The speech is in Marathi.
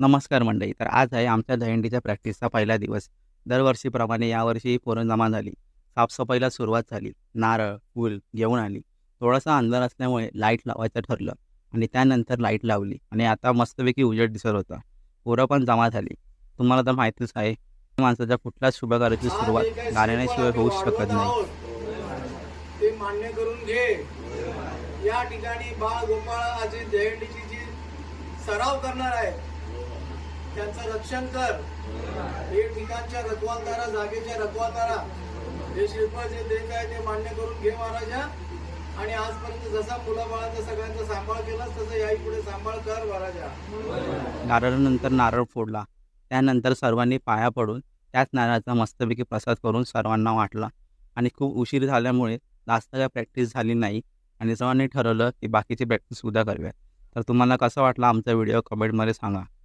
नमस्कार मंडळी. तर आज आहे आमच्या दहीहंडीच्या प्रॅक्टिसचा पहिला दिवस. दरवर्षीप्रमाणे यावर्षी पोरं जमा झाली. साफसफाईला सुरुवात झाली. नारळ, फूल घेऊन आली. थोडासा अंधार असल्यामुळे लाईट लावायचं ठरलं आणि त्यानंतर लाईट लावली आणि आता मस्तपैकी उजेड दिसत होता. पोरं पण जमा झाली. तुम्हाला तर माहितीच आहे, माणसाच्या कुठल्याच शुभकार्याची आज सुरुवात जे काही शिरपण गाण्याशिवाय आम्ही होऊच शकत वाढवत नाही. आहोत ते मान्य करून घे. या ठिकाणी बाळ गोपाळाची दहीहंडीची जी सराव करणार आहे त्यांचं रक्षण कर. हे ठिकाणच्या रखवालदारा, जागेच्या रखवालदारा, हे शिल्प जे देत आहे ते मान्य करून घे महाराजा. आणि आजपर्यंत जसा मुलाबाळांचा सगळ्यांचा सांभाळ केलास तसं याही पुढे सांभाळ कर महाराजा. नारळानंतर नारळ फोडला. त्यानंतर सर्वांनी पाया पडून त्याच नारळाचा मस्तपैकी प्रसाद करून सर्वांना वाटला आणि खूप उशीर झाल्यामुळे जास्त काही प्रॅक्टिस झाली नाही आणि सर्वांनी ठरवलं की बाकीची प्रॅक्टिस उद्या करूया. तर तुम्हाला कसा वाटला आमचा व्हिडिओ कमेंटमध्ये सांगा.